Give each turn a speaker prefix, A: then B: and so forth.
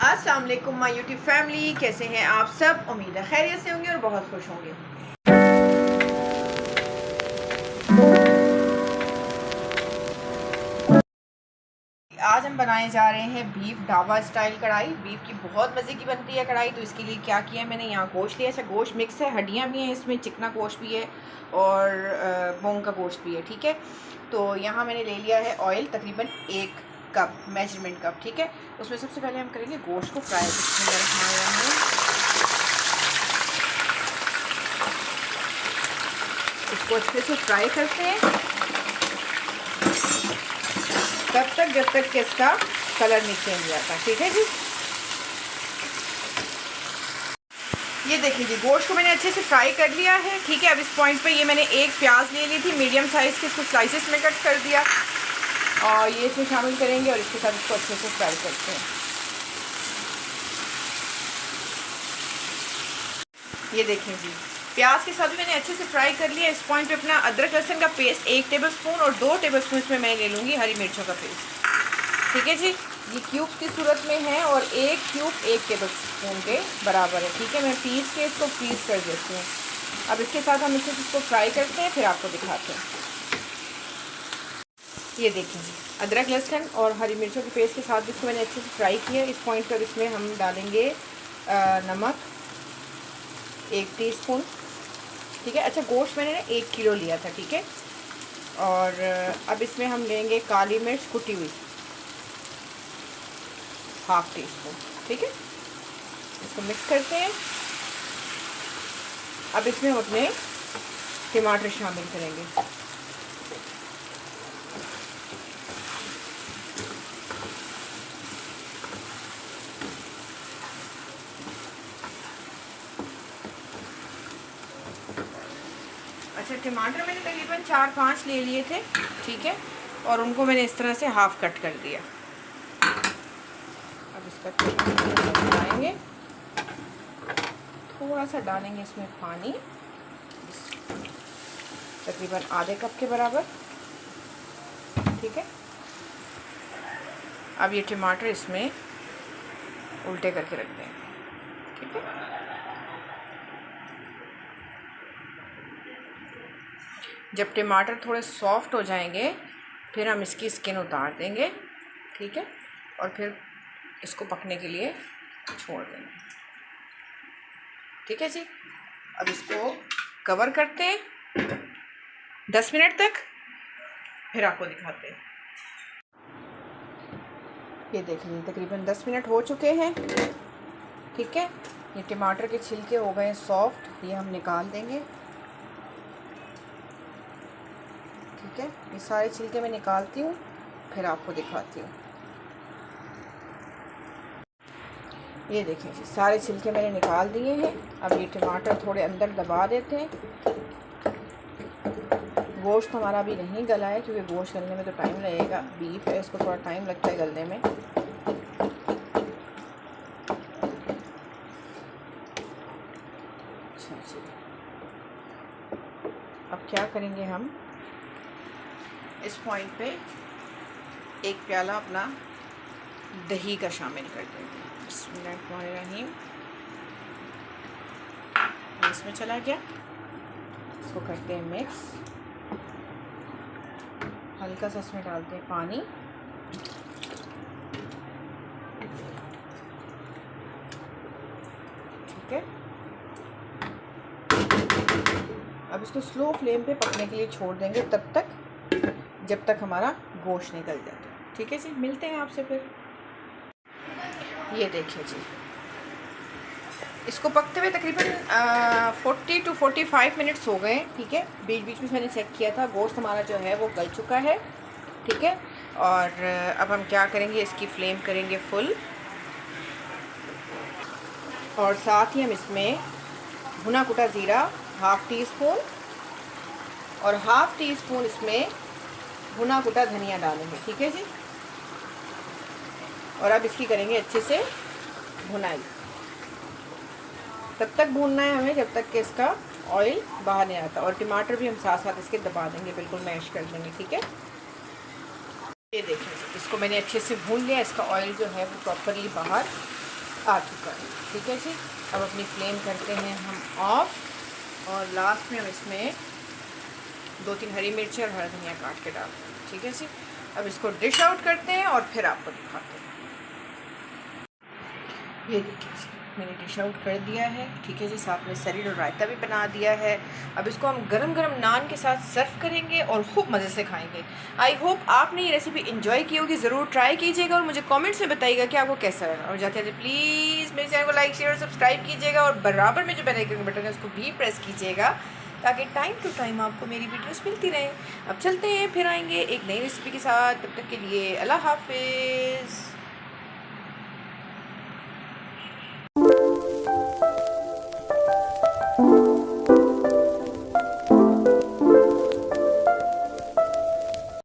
A: अस्सलाम वालेकुम my YouTube family, कैसे हैं आप सब। उम्मीद है खैरियत से होंगे और बहुत खुश होंगे। आज हम बनाने जा रहे हैं बीफ ढाबा स्टाइल कढ़ाई। बीफ की बहुत मज़े की बनती है कढ़ाई। तो इसके लिए क्या किया मैंने, यहाँ गोश्त लिया। अच्छा, गोश्त मिक्स है, हड्डियाँ भी हैं इसमें, चिकना गोश्त भी है और बोंग का गोश्त भी है। ठीक है, तो यहाँ मैंने ले लिया है ऑयल, तकरीबन 1 कप मेजरमेंट कप। ठीक है, उसमें सबसे पहले हम करेंगे गोश्त को फ्राई। इसको अच्छे से फ्राई करते हैं तब तक जब तक कि इसका कलर नहीं चेंज हो जाता। ठीक है जी, ये देखिए जी, गोश्त को मैंने अच्छे से फ्राई कर लिया है। ठीक है, अब इस पॉइंट पे ये मैंने एक प्याज ले ली थी मीडियम साइज़ की, इसको स्लाइसेस में कट कर दिया और ये इसमें शामिल करेंगे और इसके साथ इसको अच्छे से फ्राई करते हैं। ये देखें जी, प्याज के साथ भी मैंने अच्छे से फ्राई कर लिया। इस पॉइंट पे अपना अदरक लहसुन का पेस्ट 1 टेबलस्पून और 2 टेबलस्पून इसमें मैं ले लूँगी हरी मिर्चों का पेस्ट। ठीक है जी, ये क्यूब की सूरत में है और 1 क्यूब 1 टेबलस्पून के बराबर है। ठीक है, मैं पीस के इसको फ्रीज कर देती हूँ। अब इसके साथ हम इसको फ्राई करते हैं, फिर आपको दिखाते हैं। ये देखें जी, अदरक लहसुन और हरी मिर्चों के पेस्ट के साथ इसको मैंने अच्छे से फ्राई किया। इस पॉइंट पर इसमें हम डालेंगे नमक 1 टीस्पून। ठीक है, अच्छा गोश्त मैंने ना 1 किलो लिया था। ठीक है, और अब इसमें हम लेंगे काली मिर्च कुटी हुई 1/2 टीस्पून। ठीक है, इसको मिक्स करते हैं। अब इसमें हम अपने टमाटर शामिल करेंगे। अच्छा, टमाटर मैंने तकरीबन 4-5 ले लिए थे। ठीक है, और उनको मैंने इस तरह से हाफ कट कर दिया। अब इसका बनाएंगे, थोड़ा सा डालेंगे इसमें पानी, तकरीबन आधे कप के बराबर। ठीक है, अब ये टमाटर इसमें उल्टे करके रख देंगे। ठीक है, जब टमाटर थोड़े सॉफ्ट हो जाएंगे फिर हम इसकी स्किन उतार देंगे। ठीक है, और फिर इसको पकने के लिए छोड़ देंगे। ठीक है जी, अब इसको कवर करते हैं 10 मिनट तक, फिर आपको दिखाते हैं। ये देख लीजिए, तकरीबन 10 मिनट हो चुके हैं। ठीक है, ये टमाटर के छिलके हो गए सॉफ्ट, ये हम निकाल देंगे। ठीक है, ये सारे छिलके मैं निकालती हूँ, फिर आपको दिखाती हूँ। ये देखें जी, सारे छिलके मैंने निकाल दिए हैं। अब ये टमाटर थोड़े अंदर दबा देते हैं। गोश्त हमारा अभी नहीं गला है क्योंकि गोश्त गलने में तो टाइम लगेगा, बीफ है इसको थोड़ा टाइम लगता है गलने में। अच्छा जी, अब क्या करेंगे हम, इस पॉइंट पे 1 प्याला अपना दही का शामिल कर देंगे। बिस्मिल्लाहिर्रहमानिर्रहीम, इसमें चला गया। इसको करते हैं मिक्स, हल्का सा इसमें डालते हैं पानी। ठीक है, अब इसको स्लो फ्लेम पे पकने के लिए छोड़ देंगे तब तक जब तक हमारा गोश्त नहीं गल जाता। ठीक है जी, मिलते हैं आपसे फिर। ये देखिए जी, इसको पकते हुए तकरीबन 40 to 45 मिनट्स हो गए। ठीक है, बीच बीच में मैंने चेक किया था, गोश्त हमारा जो है वो गल चुका है। ठीक है, और अब हम क्या करेंगे, इसकी फ्लेम करेंगे फुल और साथ ही हम इसमें भुना कुटा ज़ीरा 1/2 टीस्पून और 1/2 टीस्पून इसमें भुना कुटा धनिया डालेंगे। ठीक है जी, और अब इसकी करेंगे अच्छे से भुनाई। तब तक भूनना है हमें जब तक कि इसका ऑयल बाहर नहीं आता, और टमाटर भी हम साथ साथ इसके दबा देंगे, बिल्कुल मैश कर देंगे। ठीक है, ये देखिए, इसको मैंने अच्छे से भून लिया, इसका ऑयल जो है वो प्रॉपरली बाहर आ चुका है। ठीक है जी, अब अपनी फ्लेम करते हैं हम ऑफ और लास्ट में हम इसमें 2-3 हरी मिर्ची और हरा धनिया काट के डालते हैं। ठीक है जी, अब इसको डिश आउट करते हैं और फिर आपको दिखाते हैं। ये देखिए जी, मैंने डिश आउट कर दिया है। ठीक है जी, साथ में सलाद और रायता भी बना दिया है। अब इसको हम गरम गरम नान के साथ सर्व करेंगे और खूब मज़े से खाएंगे। आई होप आपने ये रेसिपी इन्जॉय की होगी, ज़रूर ट्राई कीजिएगा और मुझे कमेंट्स में बताइएगा कि आपको कैसा लगा। और जाते हैं प्लीज़ मेरे चैनल को लाइक शेयर और सब्सक्राइब कीजिएगा और बराबर में जो बेल आइकन बटन है उसको भी प्रेस कीजिएगा ताकि टाइम टू टाइम आपको मेरी वीडियोस मिलती रहे। अब चलते हैं, फिर आएंगे एक नई रेसिपी के साथ। तब तक के लिए अल्लाह हाफिज़।